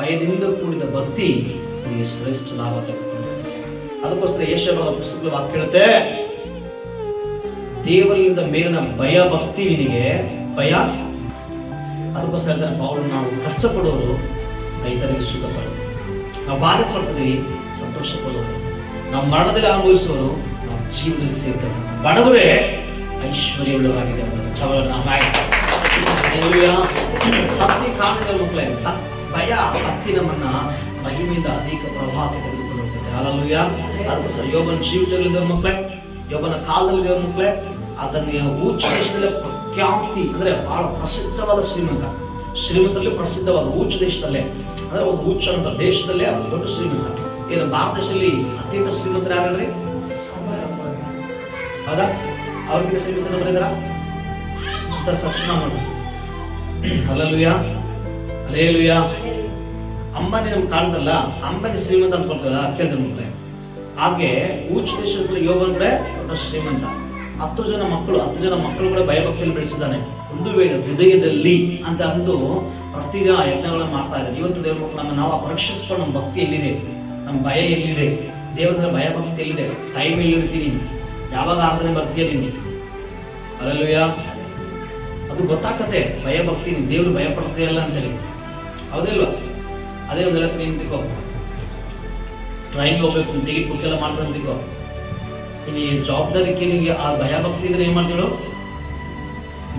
ಭಯದಿಂದ ಕೂಡಿದ ಭಕ್ತಿ ನಿಮಗೆ ಶ್ರೇಷ್ಠ ಲಾಭ ತರುತ್ತದೆ. ಅದಕ್ಕೋಸ್ಕರ ಯೆಶಾಯನ ಪುಸ್ತಕದ ವಾಕ್ಯ ಹೇಳುತ್ತೆ, ದೇವರಿಂದ ಮೇಲಿನ ಭಯ ಭಕ್ತಿ ನಿನಗೆ ಭಯ. ಅದಕ್ಕೋಸ್ಕರ ಹೇಳ್ತಾರೆ ಪೌಲನು, ನಾವು ಕಷ್ಟಪಡೋರು ರೈತರಿಗೆ ಸುಖ ಪಡೋದು, ನಾವು ಬಾಧೆ ಪಡ್ತೀವಿ ಸಂತೋಷ ಪಡೋದು, ನಾವು ಮರಣದಲ್ಲಿ ಅನುಭವಿಸುವರು ನಾವು ಜೀವನದಲ್ಲಿ ಸೇರ್ತೇವೆ, ಬಡವರೇ ಐಶ್ವರ್ಯವುಳ್ಳವರಾಗಿದೆ. ಸತ್ಯ ಕಾರಣದ ಮಕ್ಕಳೇ ಭಯ ಭಕ್ತಿ ನಮ್ಮನ್ನ ಮಹಿಮೆಯಿಂದ ಅನೇಕ ಪ್ರಭಾವಕ್ಕೆ ತೆಗೆದುಕೊಂಡು ಹೋಗ್ತದೆ. ಹಲ್ಲೆಲೂಯಾ. ಅದಕ್ಕೋಸ್ಕರ ಯೋಬನ ಜೀವಿತಗಳಿಂದ ಮಕ್ಕಳೇ, ಯೋಬನ ಕಾಲದಲ್ಲಿ ಮಕ್ಕಳೇ, ಅದನ್ನ ಊಚ ದೇಶದಲ್ಲಿ ಪ್ರಖ್ಯಾತಿ ಅಂದ್ರೆ ಬಹಳ ಪ್ರಸಿದ್ಧವಾದ ಶ್ರೀಮಂತರಲ್ಲಿ ಪ್ರಸಿದ್ಧವಾದ ಊಚ ದೇಶದಲ್ಲೇ ಅಂದ್ರೆ ಒಂದು ಊಚ ಅಂತ ದೇಶದಲ್ಲೇ ಅದು ದೊಡ್ಡ ಶ್ರೀಮಂತ. ಏನು ಭಾರತ ದೇಶದಲ್ಲಿ ಅತ್ಯಂತ ಶ್ರೀಮಂತರು ಯಾರಲ್ರಿ? ಹೌದಾ? ಅವ್ರಿಗೆ ಶ್ರೀಮಂತ ಬರೆದಾರ ಸಕ್ಷಣ ಮಾಡಿ. Hallelujah, hallelujah. ಅಂಬಾನಿ ನಮ್ಗೆ ಕಾಣ್ತಲ್ಲ, ಅಂಬಾನಿ ಶ್ರೀಮಂತ ಅನ್ಕೊಳ್ತಲ್ಲ, ಕೇಳಿದ್ರೆ ಮಕ್ಕಳೇ. ಹಾಗೆ ಊಚ ದೇಶದ ಯೋಬನ್ ಕೂಡ ದೊಡ್ಡ ಶ್ರೀಮಂತ. 10 ಜನ ಮಕ್ಕಳು ಕೂಡ ಭಯಭಕ್ತಿಯಲ್ಲಿ ಬೆಳೆಸಿದ್ದಾನೆ. ಒಂದು ವೇಳೆ ಹೃದಯದಲ್ಲಿ ಅಂತ ಅಂದು ಪ್ರತಿದಿನ ಯಜ್ಞಗಳನ್ನ ಮಾಡ್ತಾ ಇದ್ದಾರೆ. ಇವತ್ತು ದೇವ್ರ ಮಕ್ಕಳು ನಾವು ಪರೀಕ್ಷಿಸ್ಕೊಂಡು ನಮ್ಮ ಭಕ್ತಿ ಎಲ್ಲಿದೆ, ನಮ್ಮ ಭಯ ಎಲ್ಲಿದೆ, ದೇವರ ಭಯ ಭಕ್ತಿ ಎಲ್ಲಿದೆ, ಟೈಮ್ ಎಲ್ಲಿ ಇಡ್ತೀನಿ, ಯಾವಾಗ ಆರಾಧನೆ ಬರ್ತೀಯ ನೀನು. ಹಲ್ಲೆಲೂಯಾ. ಅದು ಗೊತ್ತಾಗತ್ತೆ ಭಯ ಭಕ್ತಿ, ದೇವ್ರು ಭಯ ಪಡ್ತೀಯಲ್ಲ ಅಂತೇಳಿ. ಹೌದಿಲ್ವಾ? ಅದೇ ಒಂದು ಹೇಳಕ್ ನೀನು ತಿಕ್ಕೋ, ಟ್ರೈನ್ಗೆ ಹೋಗ್ಬೇಕು, ಟಿಕೆಟ್ ಬುಕ್ ಎಲ್ಲ ಮಾಡ್ಕೊಂಡು ತಿಕ್ಕೋ. ಇನ್ನು ಜವಾಬ್ದಾರಿಕೆ ನಿಮಗೆ ಆ ಭಯ ಭಕ್ತಿ ಇದ್ರೆ ಏನ್ ಮಾಡ್ತೀವಿ,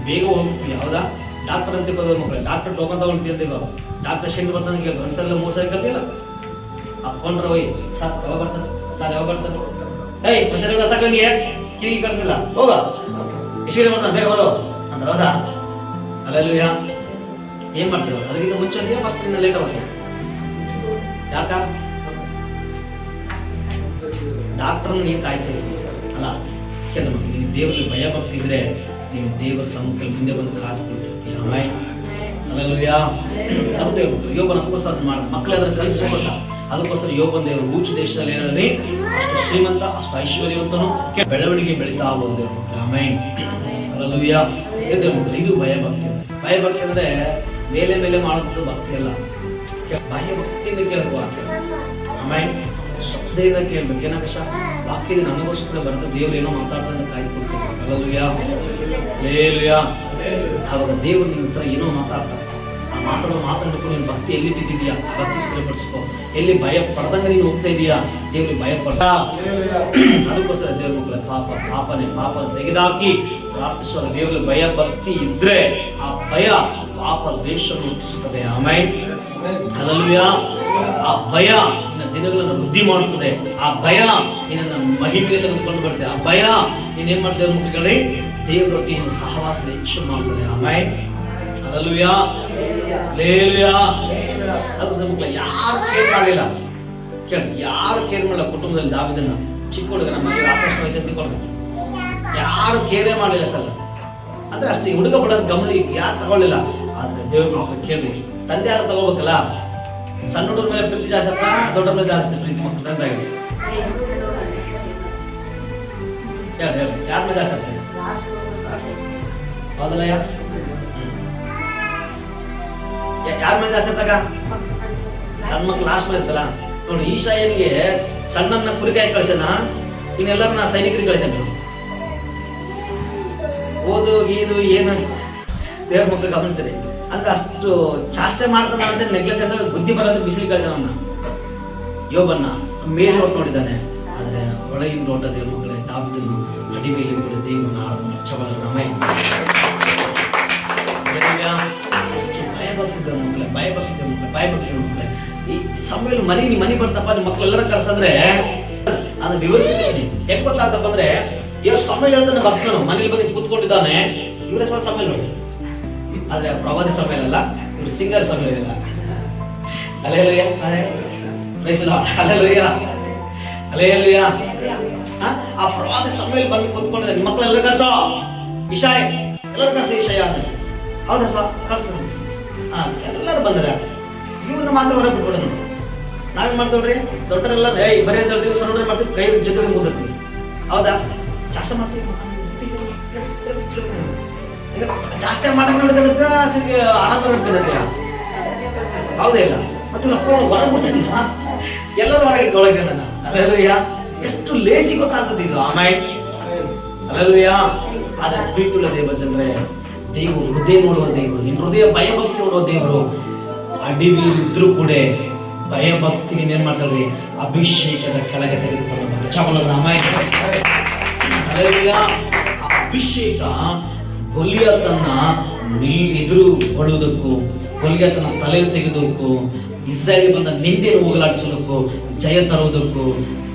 ಬೇಗ ಹೋಗ್ತೀವಿ. ಹೌದಾ? ಡಾಕ್ಟರ್ ಅಂತ ಮಕ್ಕಳು, ಡಾಕ್ಟರ್ ಟೋಕನ್ ತಗೊಂಡ್ತೀವಿ ಅಂತೀವ, ಡಾಕ್ಟರ್ ಶೆಂಡ್ ಬರ್ತಾನೆ ಕೇಳ್ತಾರೆ, ಒಂದ್ಸಲ 3 ಸಲ ಕಲ್ತಿಲ್ಲ ಹಾಕೊಂಡ್ರೆ ಹೋಯ್ ಸರ್ ಯಾವಾಗ ಬರ್ತದೆ, ಸರ್ ಯಾವಾಗ ಬರ್ತದೆ, ಏಯ್ ಸರಿ ತಗೊಂಡಿ ಕಿವಿಗೆ ಕಳ್ಸಿಲ್ಲ, ಹೋಗ ಎಷ್ಟು ಬರ್ತಾನೆ ಬೇಗ ಬರೋ ಅಂತ. ಹೌದಾ? ಹಲ್ಲೆಲೂಯಾ. ಏನ್ ಮಾಡ್ತೀವಿ? ಅದಕ್ಕಿಂತ ಮುಂಚೆ ಫಸ್ಟ್ ದಿನ ಲೇಟ್ ಆಗುತ್ತೆ. ಯಾಕ? ಡಾಕ್ಟರ್ ನೀವು ಕಾಯ್ತಾ ಇದ್ದೀವಿ ಅಲ್ಲ. ಕೆಲವು ನೀವು ದೇವರಲ್ಲಿ ಭಯ ಭಕ್ತಿ ಇದ್ರೆ ನೀವು ದೇವರ ಸಮ್ಮುಖದಲ್ಲಿ ಮುಂದೆ ಬಂದು ಕಾದು ಕೊಡ್ತಿರ್ತೀಯ. ಹಲ್ಲೆಲೂಯಾ. ಅದು ಯೋಬನ ಅದಕ್ಕೋಸ್ಕರ ಮಾಡ ಮಕ್ಕಳು ಅದನ್ನ ಕಲಿಸ್ಕೊಂಡ. ಅದಕ್ಕೋಸ್ಕರ ಯೋಬನ ದೇವರು ಊಚ ದೇಶದಲ್ಲಿ ಏನಲ್ಲಿ ಅಷ್ಟು ಶ್ರೀಮಂತ, ಅಷ್ಟು ಐಶ್ವರ್ಯವಂತನು, ಬೆಳವಣಿಗೆ ಬೆಳೀತಾ ಹೋದ. ಹಲ್ಲೆಲೂಯಾ. ಇದು ಭಯ ಭಕ್ತಿ. ಭಯ ಭಕ್ತಿ ಅಂದ್ರೆ ಮೇಲೆ ಮೇಲೆ ಮಾಡೋದು ಭಕ್ತಿ ಅಲ್ಲ, ಭಯ ಭಕ್ತಿಯಿಂದ ಕೇಳಬೇಕು ವಾಕ್ಯ. ಆಮೇಲೆ ಶ್ರದ್ಧೆಯಿಂದ ಕೇಳ್ಬೇಕು. ಏನಕಶ ವಾಕ್ಯದ ನನಗೋಸ್ಕರ ಬರುತ್ತೆ, ದೇವ್ರು ಏನೋ ಮಾತಾಡ್ತಾ ಕಾಯ್ಕೊಡ್ತೀವಿ. Hallelujah, hallelujah. ಆವಾಗ ದೇವರು ನಿಮ್ಮ ಹತ್ರ ಏನೋ ಮಾತಾಡ್ತಾರೆ. ಆ ಮಾತಾಡ್ಕೊಂಡು ನೀನು ಭಕ್ತಿ ಎಲ್ಲಿ ಬಿದ್ದಿದ್ಯಾ ಭಕ್ತಿ ಸ್ಥಿರಪಡಿಸ್ಕೋ. ಎಲ್ಲಿ ಭಯ ಪಡ್ದಂಗೆ ನೀನು ಹೋಗ್ತಾ ಇದೀಯಾ, ದೇವ್ರಿಗೆ ಭಯ ಪಡ. ಅದಕ್ಕೋಸ್ಕರ ದೇವ್ರ ಮಕ್ಕಳ ಪಾಪ ತೆಗೆದಾಕಿ ಪ್ರಾರ್ಥಿಸುವಾಗ ದೇವರಲ್ಲಿ ಭಯ ಭಕ್ತಿ ಇದ್ರೆ ಆ ಭಯ ಪಾಪ ದ್ವೇಷವನ್ನು ಹುಟ್ಟಿಸುತ್ತದೆ. ಆಮೇಲೆ ಹಲ್ಲೆಲೂಯಾ. ಆ ಭಯ ನಿನ್ನ ದಿನಗಳನ್ನು ವೃದ್ಧಿ ಮಾಡುತ್ತದೆ. ಆ ಭಯ ನಿನ್ನ ಮಹಿಮೆಗೆ ತೆಗೆದುಕೊಂಡು ಬರ್ತದೆ. ಆ ಭಯ ನೀನೇನ್ ಮಾಡ್ತೇವೆ ಮಕ್ಕಳೇ, ದೇವರೊಟ್ಟಿಗೆ ನಿನ್ನ ಸಹವಾಸ ಹೆಚ್ಚು ಮಾಡ್ತದೆ. ಆಮೇಲೆ ಹಲ್ಲೆಲೂಯಾ, ಹಲ್ಲೆಲೂಯಾ. ಅದಕ್ಕೋಸ್ಕರ ಮಕ್ಕಳ ಯಾರು ಕೇರ್ ಮಾಡಲಿಲ್ಲ, ಯಾರು ಕೇರ್ ಮಾಡಲ್ಲ ಕುಟುಂಬದಲ್ಲಿ. ದಾವಿದನ್ನ ಚಿಕ್ಕ ಹುಡುಗ ನಮ್ಮ ಆಕಾಶ ವಯಸ್ಸು ಕೊಡ್ಬೇಕು, ಯಾರು ಕೇರೇ ಮಾಡಲಿಲ್ಲ ಸರ್. ಅಂದ್ರೆ ಅಷ್ಟೇ ಹುಡುಗ ಬಡೋದು ಗಮನ ಯಾರು ತಗೊಳ್ಳಿಲ್ಲ. ಆದ್ರೆ ದೇವ್ರ ಮಕ್ಕಳು ಕೇಳಿ, ತಂದೆ ಯಾರು ತಗೋಬೇಕಲ್ಲ. ಸಣ್ಣ ಹುಡುಗರ ಮೇಲೆ ಪ್ರೀತಿ ಜಾಸ್ತಿ ಆಗ್ತಾ, ದೊಡ್ಡ ಮೇಲೆ ಜಾಸ್ತಿ ಪ್ರೀತಿ ಮಕ್ಕಳು ತಂದೆ ಯಾರ ಮೇಲೆ ಜಾಸ್ತಿ ಆಗ್ತದೆ? ಹೌದಲ್ಲ? ಯಾರ ಮೇಲೆ ಜಾಸ್ತಿ ಆಗ್ತಾಗ? ಸಣ್ಣ ಮಕ್ಳು ಲಾಸ್ಟ್ ಮೇಲೆ ಇರ್ತಲ್ಲ ನೋಡಿ. ಈಶಾಯನಿಗೆ ಸಣ್ಣನ್ನ ಕುರಿಕಾಯಿ ಕಳ್ಸನ, ಇನ್ನೆಲ್ಲರನ್ನ ಸೈನಿಕರಿಗೆ ಕಳ್ಸನ. ಓದು ಗೀದು ಏನು ದೇವ್ರ ಮಕ್ಕಳು ಗಮನಿಸ್ತಾರೆ. ಅಂದ್ರೆ ಅಷ್ಟು ಚಾಷ್ಟೆ ಮಾಡ್ತಾನ ಅಂತ ನೆಗ್ಲೆಕ್ಟ್ ಅಂತ ಬುದ್ಧಿ ಬರೋದು ಬಿಸಿಲು ಕಳ್ಸನ. ಯೋಬನ್ನ ಮೇಲೆ ನೋಟ್ ನೋಡಿದ್ದಾನೆ, ಆದ್ರೆ ಒಳಗಿನ ನೋಟ ದೇವ್ರ ಮಕ್ಕಳೇ ದಾವಿದನು ಅಡಿಮೆಯಲ್ಲಿ ಕೂಡ ದೇವರನ್ನ ಆರಾಧನೆ ಚಬಲ ನಮೈ. ಭಯಭಕ್ತಿ ಈ ಸಮಯದಲ್ಲಿ ಮನೆ ಬರ್ತಪ್ಪ, ನಿಮ್ಮ ಮಕ್ಕಳೆಲ್ಲರ ಕರ್ಸಂದ್ರೆ ಅದನ್ನ ವಿವರಿಸಿದ್ದೀನಿ. ಹೆಂಗ್ ಗೊತ್ತಾಗ್ತಪ್ಪ ಅಂದ್ರೆ, ಎಷ್ಟು ಸಮಯ ಹೇಳ್ತಾನೆ ಮಕ್ಕಳು ಮನೇಲಿ ಬಂದು ಕೂತ್ಕೊಂಡಿದ್ದಾನೆ. ಇವರ ಸಮಯ ನೋಡಿ, ಆದ್ರೆ ಪ್ರವಾದಿ ಸಮಯ ಅಲ್ಲ, ಇವ್ರು ಸಿಂಗರ್ ಸಮಯ ಇಲ್ಲ. Hallelujah, hallelujah, hallelujah. ಆ ಪ್ರವಾದಿ ಸಮಯ ಬಂದು ಕೂತ್ಕೊಂಡಿದ್ದಾನೆ. ನಿಮ್ಮ ಮಕ್ಕಳೆಲ್ಲ ಕರ್ಸೋ, ಇಶಾಯ್ ಎಲ್ಲರೂ ಕರ್ಸ, ಇಶಾಯ ಅಂತ. ಹೌದಾ ಸ್ವ ಕರ್ಸ. ಎಲ್ಲರೂ ಬಂದ್ರೆ ಇವ್ರನ್ನ ಮಾತ್ರ ಹೊರಗೆ ಬಿಟ್ಬಿಡ. ನಾವೇನ್ ಮಾಡ್ತೇವ್ರಿ, ದೊಡ್ಡರೆಲ್ಲ ಬರೀ ದಿವಸ ನೋಡ್ರಿ ಮಾಡ್ತೀವಿ, ಕೈ ಜೊತೆ ಮುಗಿರ್ತೀವಿ. ಹೌದಾ? ಜಾಸ್ತಿ ಮಾಡ್ತೀವಿ, ಜಾಸ್ತಿ ಮಾಡಕ್ಕೆ ಆನಂದ ನೋಡ್ಕೊಳ್ತೀಯ. ಹೌದೇ ಇಲ್ಲ? ಅದನ್ನ ಹೊರಗ್ಬಿಟ್ಟಿಲ್ಲ, ಎಲ್ಲರೂ ಹೊರಗಿಟ್ಕೊಳಕ್ಕೆ ನನ್ನ ಅಲ್ಲೆಲ್ಲೂಯ್ಯ. ಎಷ್ಟು ಲೇಸಿ ಗೊತ್ತಾಗ್ತದೆ ಇದು ಆಮೇಲೆ ಅಲ್ಲೆಲ್ಲೂಯ್ಯ. ಆದ್ರೆ ಪ್ರೀತಿಯುಳ್ಳ ದೇವ ಜನರೇ, ದೇವರು ಹೃದಯ ನೋಡುವ ದೇವರು, ನಿನ್ನ ಹೃದಯ ಭಯಭಕ್ತಿ ನೋಡುವ ದೇವರು. ಅಡಿವಿ ಇದ್ರೂ ಕೂಡ ಭಯಭಕ್ತಿ ಏನ್ ಮಾಡ್ತಾಳ್ರಿ, ಅಭಿಷೇಕದ ಕೆಳಗೆ ತೆಗೆದುಕೊಂಡು ಚಪಲದ ಆಮೇಲೆ ಅಭಿಷೇಕ ಗೊಲಿಯಾತನ್ನ ಎದುರುಗೊಳ್ಳುವುದಕ್ಕೂ, ಗೊಲಿಯಾತನ ತಲೆ ತೆಗೆದುದಕ್ಕೂ, ಇಸ್ರಾಯೇಲ್ ಬಂದ ನಿಂದೆಯನ್ನು ಹೋಗಲಾಡಿಸುವುದಕ್ಕೂ, ಜಯ ತರುವುದಕ್ಕೂ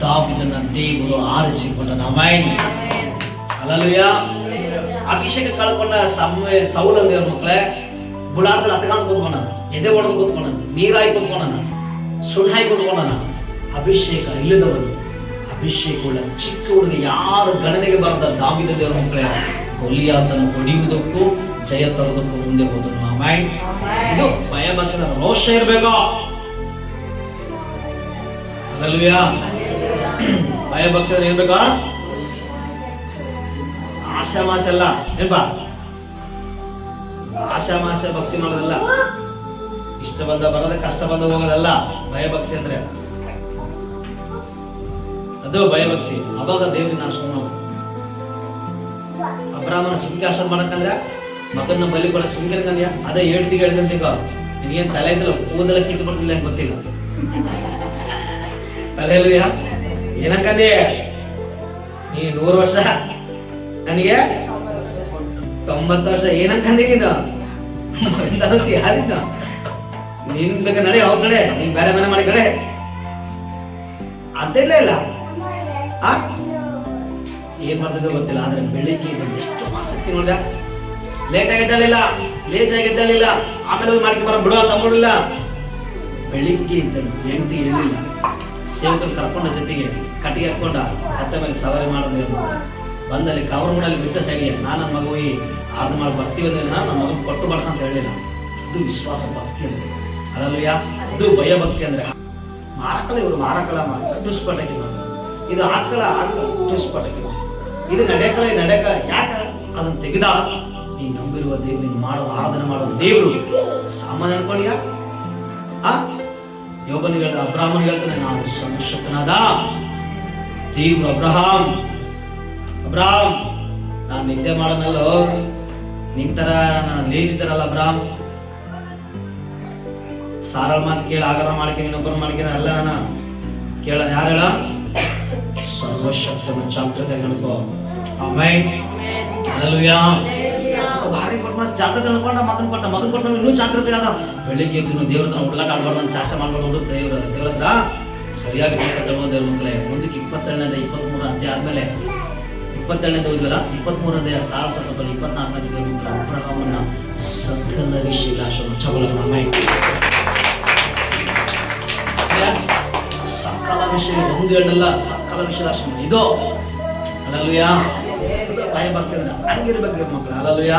ದಾವೀದನ ದೇವರು ಆರಿಸಿಕೊಂಡ ಆಮೆನ್ ಹಲ್ಲೆಲೂಯಾ. ಅಭಿಷೇಕ ಕಳ್ಕೊಂಡ ಸೌಲ ಮಕ್ಕಳೇ ಬುಡಾರದಲ್ಲಿ ಹತ್ಕೊಂಡು ಕೂತ್ಕೊಂಡ, ಎದೆ ಹೊಡೆದು ಕೂತ್ಕೊಂಡ, ನೀರಾಗಿ ಕೂತ್ಕೊಂಡ, ಸುಣ್ಣಾಗಿ ಕೂತ್ಕೊಂಡ. ಅಭಿಷೇಕ ಇಲ್ಲದವರು, ಅಭಿಷೇಕ ಉಳ್ಳ ಚಿಕ್ಕ ಹುಡುಗ ಯಾರು ಗಣನೆಗೆ ಬರದ ದಾವೀದ ದೇವರ ಮಕ್ಕಳೇ ಗೊಲಿಯಾತನ ಹೊಡೆಯುವುದಕ್ಕೂ ಜಯ ತರೋದಕ್ಕೂ ಮುಂದೆ ಹೋದನು ಆಮೆನ್. ಇದು ಭಯಭಕ್ತಿಯ ರೋಷ ಇರ್ಬೇಕು. ಹಲ್ಲೆಲೂಯಾ. ಭಯಭಕ್ತಿ ಇರ್ಬೇಕಾ? ಆಶಾಮಾಶ ಅಲ್ಲ ಏನ್ಪಾ, ಆಶಾಮಾಶ ಭಕ್ತಿ ಮಾಡೋದಲ್ಲ, ಇಷ್ಟ ಬಂದ ಬರೋದ ಕಷ್ಟ ಬಂದ ಹೋಗೋದಲ್ಲ ಭಯಭಕ್ತಿ ಅಂದ್ರೆ. ಅದು ಭಯಭಕ್ತಿ. ಅವಾಗ ದೇವರಿನ ಆಶ್ರಮ ನಾವು ಅಬ್ರಾಹ್ಮಣ ಸುಮ್ಕೆ ಆಶ್ರಮ ಮಾಡಕ್ಕಂದ್ರೆ ಮಗನ ಬಲಿ ಕೊಡಕ್ ಸುಮ್ಕೆ ಅನ್ಕಂದ್ಯಾ? ಅದೇ ಹೇಳ್ತಿಗೆ ಹೇಳಿದಂತೀಗ ನಿನಗೇನ್ ತಲೆ ಇದ್ದಲ್ಲ, ಕೂದಲ ಕಿತ್ತು ಬರ್ತಿಲ್ಲ ಅಂತ ಗೊತ್ತಿಲ್ಲ. ಹಲ್ಲೆಲೂಯಾ. ಏನಕ್ಕಂದೆ ನೀ 100 ವರ್ಷ, ನನಗೆ 90 ವರ್ಷ, ಏನಕ್ಕಂದಿ ನೀನು? ಯಾರಿನ ನಿನ್ ಬೇಕ ನಡೆ ಅವ್ರ ಕಡೆ, ನೀನ್ ಬೇರೆ ಮನೆ ಮಾಡಿ ಕಡೆ ಅಂತೆಲ್ಲ ಇಲ್ಲ. ಏನ್ ಮಾಡ್ತಿದ್ರು ಗೊತ್ತಿಲ್ಲ. ಆದ್ರೆ ಬೆಳಿಗ್ಗೆ ಎಷ್ಟು ಆಸಕ್ತಿ ನೋಡಿದ, ಲೇಟ್ ಆಗಿದ್ದಲಿಲ್ಲ, ಲೇಟ್ ಆಗಿದ್ದಲಿಲ್ಲ, ಆಮೇಲೆ ಮಾಡ್ಕೊಂಡು ಬರ ಬಿಡುವ ಅಂತ ನೋಡಿಲ್ಲ. ಬೆಳಿಗ್ಗೆ ಇದ್ದನು, ಹೆಂಡತಿ ಹೇಳಿಲ್ಲ, ಸೇವಕರು ಕರ್ಕೊಂಡ ಜೊತೆಗೆ ಕಟ್ಟಿಗೆ ಹಾಕೊಂಡ ಹತ್ತ ಮೇಲೆ ಸವಾರಿ ಮಾಡೋದು ಬಂದಲ್ಲಿ ಕವರ್ಗಳಲ್ಲಿ ಬಿಟ್ಟ ಸೈಡಿಗೆ ನಾನು ನನ್ನ ಮಗ ಹೋಗಿ ಆರ್ಡರ್ ಮಾಡಿ ಬರ್ತೀವಿ ಅಂದ್ರೆ ನಮ್ಮ ಮಗನ ಕೊಟ್ಟು ಬರ್ತ ಅಂತ ಹೇಳಿಲ್ಲ. ಇದು ವಿಶ್ವಾಸ ಭಕ್ತಿ ಅಂದ್ರೆ. ಅಲ್ಲಲ್ವಯ್ಯ, ಇದು ಭಯಭಕ್ತಿ ಅಂದ್ರೆ. ಮಾರಕಲ ಇವರು ಮಾರಕಲ ಮಾಡ್ತಾರೆ, ದುಷ್ಪಟಕಿ ಮಾಡ್ತಾರೆ. ಇದು ಆಕಲ ದುಷ್ಪಟಕಿ, ಇದು ನಡೆಕಲ ಯಾಕ ಅದನ್ನ ತೆಗೆದ ನೀನು ನಂಬಿರುವ ದೇವರು, ನೀನು ಮಾಡುವ ಆರಾಧನೆ ಮಾಡುವ ದೇವರು ಸಾಮಾನ್ಯ ಅನ್ಕೊಂಡಿಯಾ? ಯೋಬನಿಗೆ ಅಬ್ರಾಹ್ಮನಿಗೆ ಹೇಳ್ತಾನೆ, ನಾನು ಸರ್ವಶಕ್ತನಾದ ದೇವರು ಅಬ್ರಹಾಂ, ನಾನು ನಿದ್ದೆ ಮಾಡೋನಲ್ಲೋ, ನಿನ್ ತರ ನಾನು ಲೇಜಿ ತರಲ್ಲ ಅಬ್ರಾಹಂ. ಸಾರಳ ಮಾತು ಕೇಳ ಆಗಾರ ಮಾಡ್ತೀನಿ, ಇನ್ನೊಬ್ಬರು ಮಾಡ್ತೀನಿ ಅಲ್ಲ. ನಾನು ಕೇಳ ಯಾರು ಹೇಳ? ಸರ್ವಶಕ್ತನ ಚಾಪ್ಟರ್ ಹೇಳ್ಕೋ ಆಮೆನ್ ಹಲ್ಲೆಲೂಯಾ. ಭಾರಿ ಪರ್ಮಾಸ್ ಜಾಗ್ರತೆ ಅನ್ಕೊಂಡ ಮಗನ್ ಕೊಟ್ಟ ಇನ್ನೂ ಜಾಗ್ರತೆ ಆದ. ಬೆಳಿಗ್ಗೆ ಎದ್ದು ದೇವ್ರ ತನ ಹುಡುಗಾಟ ಆಡ್ಬಾರ್ದು, ಚಾಷ್ಟ ಮಾಡ್ಕೊಂಡು ದೇವ್ರದ ಸರಿಯಾಗಿ ತಗೊಳ್ಳೋ ದೇವ್ರ ಮಕ್ಕಳೇ. ಮುಂದಕ್ಕೆ 22ನೇ 23 ಅಧ್ಯಾಯ ಆದ್ಮೇಲೆ 22ನೇ ಓದಿವಲ್ಲ, 23ನೇ ಸಾರಸತ್ವದಲ್ಲಿ 24ನೇ ದೇವ್ರ ಮಕ್ಕಳ ಅಬ್ರಹಾಮನ ಸಕಲ ವಿಷಯಲಾಶವನ್ನು ಚಬಲ ಆಮೆನ್. ಸಕಲ ವಿಷಯ ಒಂದು ಎರಡಲ್ಲ, ಸಕಲ ವಿಷಯಲಾಶ ಇದು ಹಲ್ಲೆಲೂಯಾ. ಭಯಭಕ್ತಿ ಹಂಗಿರ್ಬೇಕು ಮಕ್ಕಳು ಹಲ್ಲೆಲೂಯಾ.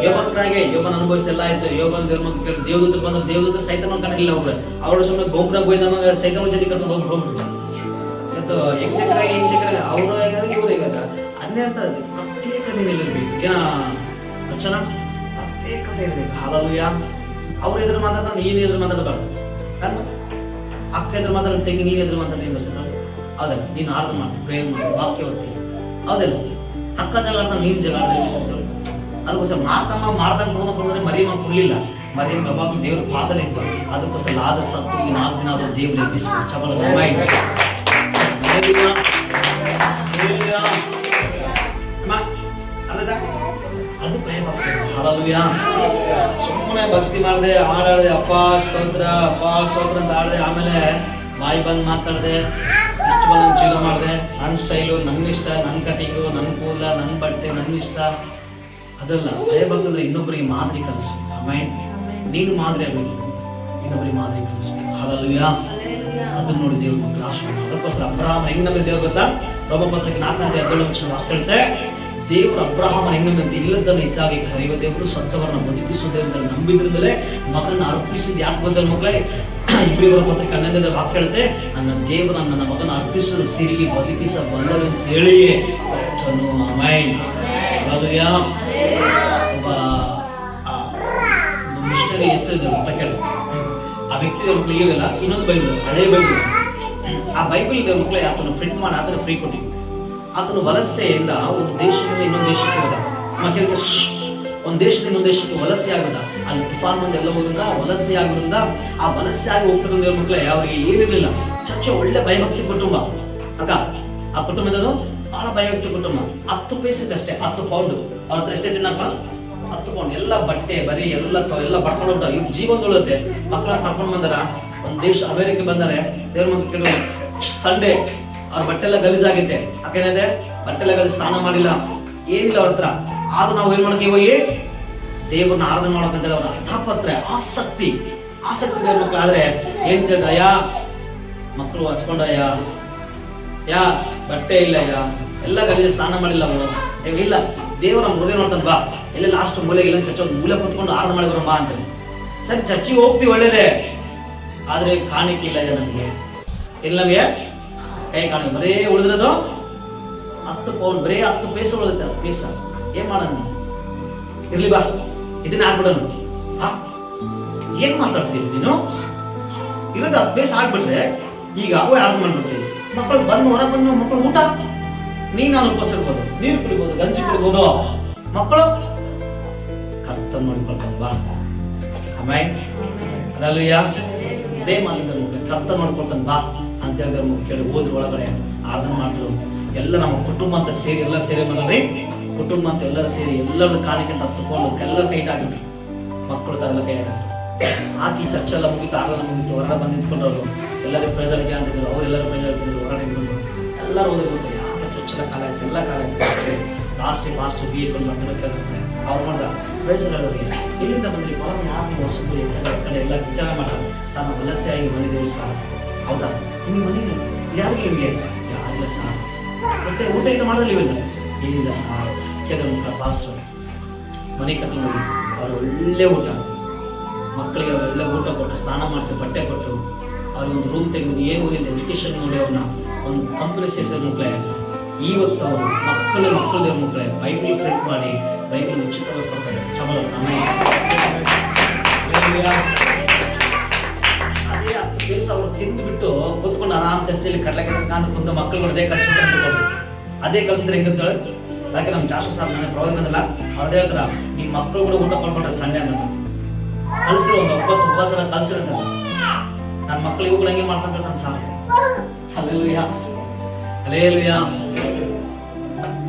ಯೋಬನಾಗೆ ಯೋಬನ ಅನುಭವಿಸಿ ಎಲ್ಲ ಆಯ್ತು. ಯೋಬನ ದೇವ್ರ ಮಕ್ಕಳು ದೇವದೂತರು ಬಂದ್ರೆ ದೇವದೂತ ಸೈತಾನ ಕಟ್ಟಿಲ್ಲ ಹೋಗ್ರೆ, ಅವರು ಸುಮ್ಮನೆ ಗೋಪುರಾಗ ಹೋಯ್ದಾಗ ಸೈತಾನ ಜೊತೆ ಕರ್ಕೊಂಡು ಹೋಗ್ಬಿಟ್ರು. ಇವತ್ತು ಯಕ್ಷಕರ ಅವರು ಇವರು ಈಗ ಅನ್ನೇ ಇರ್ತಾರೆ. ಪ್ರತ್ಯೇಕತೆ ನಿಲ್ಲಿರ್ಬೇಕು, ಏನ ರಚನಾ ಪ್ರತ್ಯೇಕತೆ ಇರ್ಬೇಕು ಹಲ್ಲೆಲೂಯಾ. ಅವ್ರ ಎದುರು ಮಾತಾಡ್ತಾ ನೀನ್ ಎದುರು ಮಾತಾಡಬಾರ್ದು, ಅಕ್ಕ ಎದುರು ಮಾತಾಡ ತೆಗಿ, ನೀನ್ ಎದುರು ಮಾತಾಡಿ ಹೌದಲ್ಲ. ನೀನ್ ಆರ್ಡರ್ ಮಾಡಿ ಪ್ರೇಮ್ ಮಾಡಿ ವಾಕ್ಯ ಓದ್ತಿ ಹೌದಲ್ಲ. ಅಕ್ಕ ಜಗಳ ನೀನ್ ಜಗಳ ಅದಕ್ಕೋಸ್ಕರ ಮಾರ್ದಂಗ್ ಬಂದ್ರೆ ಮರಿಯಮ್ಮ ಕೊಡ್ಲಿಲ್ಲ. ಮರಿಯಮ್ಮ ಯಾವಾಗಲೂ ದೇವ್ರ ಪಾದನೆ ಇತ್ತು. ಅದಕ್ಕೋಸ್ಕರ ಲಾಜರ್ ಸತ್ತು 4 ದಿನ ಆದ್ರೂ ದೇವ್ರ ಎಬ್ಬಿಸ್ಬೇಕು ಚಬಲ ಅದು ಭಯಭಕ್ತಿ ಹಲ್ಲೆಲೂಯಾ. ಸುಮ್ಮನೆ ಭಕ್ತಿ ಮಾಡಿದೆ, ಹಾಡಾಡದೆ, ಅಪ್ಪ ಸ್ತೋತ್ರ ಅಂತ ಆಡದೆ, ಆಮೇಲೆ ಬಾಯಿ ಬಂದ್ ಮಾತಾಡದೆ, ಇಷ್ಟು ಬಂದು ಜೀವನ ಮಾಡಿದೆ, ನನ್ನ ಸ್ಟೈಲು, ನನ್ನ ಇಷ್ಟ, ನನ್ನ ಕಟಿಂಗು, ನನ್ನ ಕೂದಲ, ನನ್ನ ಬಟ್ಟೆ, ನನ್ನ ಇಷ್ಟ ಅದಲ್ಲ. ಭಯಭಕ್ತಿ ಇನ್ನೊಬ್ಬರಿಗೆ ಮಾದರಿ ಕಲಿಸ್ಬೇಕು ಆಮೆನ್. ನೀನು ಮಾದರಿ ಆಗಬೇಕು, ಇನ್ನೊಬ್ಬರಿಗೆ ಮಾದರಿ ಕಲಿಸ್ಬೇಕು ಹಲ್ಲೆಲೂಯಾ. ಅದನ್ನ ನೋಡಿ ದೇವ್ರ ಮಕ್ಕಳು ಆಶೀರ್ವಾದ. ಅದಕ್ಕೋಸ್ಕರ ಅಬ್ರಹಾಮ ಹೆಂಗ್ ನಮಗೆ ದೇವ್ರ ಗೊತ್ತಾ? ರೋಮಪತ್ರಕ್ಕೆ 4ನೇ ಅಧ್ಯಾಯ ಹೇಳ್ತೆ, ದೇವರು ಅಬ್ರಹಾಮನ ಹೆಂಗ್ ನಮಗೆ ಇಲ್ಲದನ್ನ ಇದ್ದಾಗೆ ಕರೆಯುವ ದೇವರು, ಸತ್ತವರನ್ನ ಬದುಕಿಸುವ ದೇವರು ನಂಬಿದ್ರಿಂದಲೇ ಮಗನ ಅರ್ಪಿಸಿದ. ಯಾಕೆ ಗೊತ್ತಲ್ಲ ಮಕ್ಕಳೇ? ಇಬ್ರಿಯವರ ಪತ್ರಕ್ಕೆ 11ನೇ ವಾಕ್ಯ ಹೇಳುತ್ತೆ, ನನ್ನ ದೇವರು ನನ್ನ ಮಗನ ಅರ್ಪಿಸಲು ತಿರುಗಿ ಬದುಕಿಸಬಲ್ಲರು ಅಂತ ಹೇಳಿ ಆಮೆನ್ ಹಲ್ಲೆಲೂಯಾ. ಒಬ್ಬ ಮಿಷನರಿ ಹೆಸರಿದ್ರು ಕೇಳ, ಆ ವ್ಯಕ್ತಿ ದೇವ್ರ ಮಕ್ಕಳು ಈಗಲ್ಲ, ಇನ್ನೊಂದು ಬೈಬಲ್, ಹಳೆ ಬೈಬಲ್. ಆ ಬೈಬಲ್ ದೇವ್ರ ಮಕ್ಕಳು ಆತನ ಪ್ರಿಂಟ್ ಮಾಡಿ ಆತನ ಫ್ರೀ ಕೊಟ್ಟಿವಿ. ಆತನ ವಲಸೆಯಿಂದ ಒಂದು ದೇಶದಿಂದ ಇನ್ನೊಂದು ದೇಶಕ್ಕೆ ಹೋದ. ಮಕ್ಕಳಿಗೆ ಒಂದು ದೇಶದಿಂದ ಇನ್ನೊಂದು ದೇಶಕ್ಕೆ ವಲಸೆ ಆಗದ, ಅಲ್ಲಿ ತುಫಾನ್ ಬಂದು ಎಲ್ಲ ಹೋದ್ರಿಂದ ವಲಸೆ ಆಗೋದ್ರಿಂದ ಆ ವಲಸೆ ಆಗಿ ಹೋಗ್ತಕ್ಕಂಥ ದೇವ್ರ ಮಕ್ಕಳು ಅವ್ರಿಗೆ ಏನಿರಲಿಲ್ಲ. ಚರ್ಚೆ ಒಳ್ಳೆ ಭಯಭಕ್ತಿ ಕುಟುಂಬ ಅಕ್ಕ. ಆ ಕುಟುಂಬದದು ಬಹಳ ಭಯಭಕ್ತಿ ಕುಟುಂಬ. 10 ಪೈಸೆ ಅಷ್ಟೇ, 10 ಪೌಂಡ್. ಅವ್ರ ಹತ್ರ ಎಷ್ಟೇ ತಿನ್ನಪ್ಪ? 10 ಪೌಂಡ್. ಎಲ್ಲ ಬಟ್ಟೆ ಬರೀ ಎಲ್ಲ ಪಡ್ಕೊಂಡು ಹೋಗ್ತಾವ. ಇವ್ ಜೀವ ತೊಳುತ್ತೆ. ಮಕ್ಕಳ ಕರ್ಕೊಂಡು ಬಂದಾರ. ಒಂದ್ ದೇಶ ಅಮೆರಿಕ ಬಂದಾರೆ. ದೇವ್ರ ಮಕ್ಕಳು ಕೇಳುವ ಸಂಡೇ ಅವ್ರ ಬಟ್ಟೆ ಎಲ್ಲ ಗಲೀಜಾಗೈತೆ. ಯಾಕೇನಿದೆ? ಬಟ್ಟೆ ಎಲ್ಲ ಗಲೀಜ್, ಸ್ನಾನ ಮಾಡಿಲ್ಲ, ಏನಿಲ್ಲ ಅವ್ರ ಹತ್ರ. ಆದ್ರೂ ನಾವು ಏನ್ ಮಾಡ್ತೀವಿ? ಹೋಗಿ ದೇವ್ರನ್ನ ಆರಾಧನೆ ಮಾಡೋಕಂತ ಅವ್ರ ಅರ್ಥಪತ್ರ ಆಸಕ್ತಿ ದೇವ್ರ ಮಕ್ಕಳು. ಆದ್ರೆ ಏನ್ ಕೇಳ್ದಯ್ಯ, ಮಕ್ಕಳು ಹಸ್ಕೊಂಡಯ್ಯ, ಯಾ ಬಟ್ಟೆ ಇಲ್ಲ, ಎಲ್ಲ ಗಲೀಜು, ಸ್ನಾನ ಮಾಡಿಲ್ಲ ಅವರು. ಇಲ್ಲ, ದೇವರ ಹೃದಯ ನೋಡ್ತಾನೆ, ಬಾ ಎಲ್ಲ ಲಾಸ್ಟ್ ಮೂಲೆಗೆ ಇಲ್ಲ ಚರ್ಚ್ ಒಂದು ಮೂಲೆ ಕುತ್ಕೊಂಡು ಆರಾಧನೆ ಮಾಡಿ ಬರೋಣ ಬಾ ಅಂತ. ಸರಿ, ಚರ್ಚಿಗೆ ಹೋಗ್ತೀವಿ, ಒಳ್ಳೇದೇ. ಆದ್ರೆ ಕಾಣಿಕೆ ಇಲ್ಲ ನಮಗೆ. ಇಲ್ಲ ನಮಗೆ ಕೈ ಕಾಣಿಕೆ ಬರೇ ಉಳಿದ್ರದು 10 ಪೌಂಡ್, ಬರೇ 10 ಪೈಸೆ ಉಳಿದೈತೆ. 10 ಪೈಸೆ ಏನ್ ಮಾಡೋಣ? ಇರ್ಲಿ ಬಾ, ಇದನ್ನ ಹಾಕ್ಬಿಡೋಣ. ಏನ್ ಮಾತಾಡ್ತೀವಿ ನೀನು? ಇರೋದು 10 ಪೈಸೆ ಹಾಕ್ಬಿಟ್ರೆ ಈಗ ಅವೇ ಆರ್ಡರ್ ಮಾಡ್ಬಿಡ್ತೀವಿ. ಮಕ್ಕಳು ಬಂದು ಹೊರಗೆ ಬಂದು ಮಕ್ಕಳು ಊಟ ನಾನು ಉಪಸಿರ್ಬೋದು, ನೀರು ಕುಡಿಬೋದು, ಗಂಜಿ ಕುಡಿಬೋದು. ಮಕ್ಕಳು ಕರ್ತನ ನೋಡ್ಕೊಳ್ತಾನೆ, ಬಾ ಆಮೇಲೆ ಅಲ್ಲೂಯ್ಯ ಅದೇ ಮಾಲಿಂದ ಕರ್ತನ ನೋಡ್ಕೊಳ್ತಾನೆ, ಬಾ ಅಂತ ಹೇಳಿದ್ರೆ ಕೇಳಿ ಹೋದ್ರು. ಒಳಗಡೆ ಆರಾಧನೆ ಮಾಡಿದ್ರು. ಎಲ್ಲ ನಮ್ಮ ಕುಟುಂಬ ಅಂತ ಸೇರಿ, ಎಲ್ಲ ಸೇರಿ ಬಂದ್ರಿ. ಕುಟುಂಬ ಅಂತ ಎಲ್ಲರೂ ಸೇರಿ ಎಲ್ಲರೂ ಕಾಣಿಕೆ ಅಂತ ಹತ್ತುಕೊಂಡು ಎಲ್ಲ ಕೈ ಆಗಿದ್ರು. ಮಕ್ಕಳು ತರಲ್ಲ ಕೈ ಆಗಿದ್ರು. ಹಾಕಿ ಚರ್ಚೆಲ್ಲ ಮುಗಿತು, ಆರಾಧನೆ ಮುಗಿತು. ಹೊರಗಡೆ ಬಂದು ನಿಂತ್ಕೊಂಡವ್ರು ಎಲ್ಲರೂ ಪ್ರೆಸರ್ಗೆ ಅಂತಿದ್ರು. ಅವರೆಲ್ಲರೂ ಪ್ರೆಸರ್ ಬಂದ್ರು, ಹೊರಗಡೆ ನಿಂತ್ಕೊಂಡು ಎಲ್ಲರೂ ಓದಿರ್ಬೋದು. ಯಾವ ಚರ್ಚೆಲ್ಲ ಕಾಲ ಆಯ್ತು, ಎಲ್ಲ ಕಾಲ ಆಯ್ತು. ಲಾಸ್ಟ್ BA ಕೇಳ್ತಾರೆ. ಅವ್ರು ಮಾಡ್ದ ಪ್ರೆಸರ್ ಹೇಳೋರಿಗೆ ಎಲ್ಲಿಂದ ಬಂದ್ರಿ? ಬಹಳ 4 ವರ್ಷದ್ದು ಕಡೆ ಎಲ್ಲ ವಿಚಾರ ಮಾಡ್ತಾರೆ. ಸರ್, ನಾವು ವಲಸೆ ಆಗಿ ಬಂದಿದ್ದೀವಿ ಸರ್. ಹೌದಾ? ನಿಮ್ಮ ಮನೆಗೆ ಯಾರಿಗೆ? ನಿಮಗೆ ಯಾರಿಲ್ಲ ಸರ್. ಮತ್ತೆ ಊಟ ಈಗ ಮಾಡೋದಿಲ್ಲ, ಇವೆಲ್ಲ ಏನಿಲ್ಲ ಸರ್. ಕೇಳಿದ್ರೆ ಮುಖ ಪಾಸ್ಟರ್ ಮನೆ ಕರ್ಕೊಂಡು ಹೋಗಿ ಅವ್ರು ಒಳ್ಳೆ ಊಟ, ಮಕ್ಕಳಿಗೆ ಅವರೆಲ್ಲ ಊಟ ಕೊಟ್ಟು, ಸ್ನಾನ ಮಾಡಿಸಿ, ಬಟ್ಟೆ ಕೊಟ್ಟು, ಅವ್ರಿಗೊಂದು ರೂಮ್ ತೆಗೆದು, ಏನು ಓದಿಲ್ಲ, ಎಜುಕೇಶನ್ ನೋಡಿ ಅವ್ರನ್ನ ಒಂದು ಕಂಪನಿ ಸೇರಿಸಿದ ಮಕ್ಕಳೇ. ಇವತ್ತು ಅವರು ಮಕ್ಕಳ ಮಕ್ಕಳೇ ಬೈಬಲ್ ಪ್ರಿಂಟ್ ಮಾಡಿ ಬೈಬಲ್ ಉಚಿತವಾಗಿ ಕೊಡ್ತಾರೆ. ಚಮಲ ಅದೇ 10 ಪೈಸೆ ಅವ್ರು ತಿಂದ್ಬಿಟ್ಟು ಕೂತ್ಕೊಂಡು ಆರಾಮ್ ಚರ್ಚೆಯಲ್ಲಿ ಕಡ್ಲೆಕಾಯಿ ಕಾಂತ ಕುಂತ ಮಕ್ಕಳು ಅದೇ ಖರ್ಚು ಅದೇ ಕಲಿಸಿದ್ರೆ ಹೆಂಗಿರ್ತಾಳೆ. ಯಾಕೆ ನಮ್ಮ ಜಾಸ್ತಿ ಸಾರ್ ನನ್ನ ಪ್ರವಾದ ಬಂದಿಲ್ಲ, ಅವ್ರದೇ ಹೇಳ್ತಾರ, ನಿಮ್ಮ ಮಕ್ಕಳು ಕೂಡ ಊಟ ಕೊಡ್ಕೊಂಡ್ರೆ ಸಂಡೆ ಅಂತ ಕಲ್ಸಿರೋ ಒಂದು 9 ಉಪವಾಸ ಕಲ್ಸಿರಂತ. ನನ್ನ ಮಕ್ಕಳು ಇವು ಕೂಡ ಹಂಗೆ ಮಾಡ್ಕೊಂಡ್ರೆ ನನ್ನ ಸಾಲ. ಅಲ್ಲೆಲ್ಲೂಯ್ಯ, ಅಲ್ಲೇಲೂಯ್ಯ.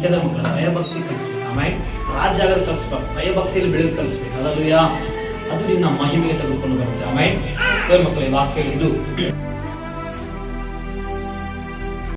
ಕೆಲ ಮಕ್ಕಳ ಭಯಭಕ್ತಿ ಕಲಿಸ್ಬೇಕು. ಆಮೇಲೆ ರಾಜ್ಯ ಆಗೋದು ಕಲಿಸ್ಬೇಕು, ಭಯಭಕ್ತಿಯಲ್ಲಿ ಬೆಳೆದು ಕಲಿಸ್ಬೇಕು. ಅಲ್ಲೆಲ್ಲೂಯ್ಯ. ಅದು ನಿನ್ನ ಮಹಿಮೆಗೆ ತೆಗೆದುಕೊಂಡು ಬರುತ್ತೆ. ಆಮೇಲೆ ಮಕ್ಕಳಿಗೆ ವಾಕ್ಯ ಇದು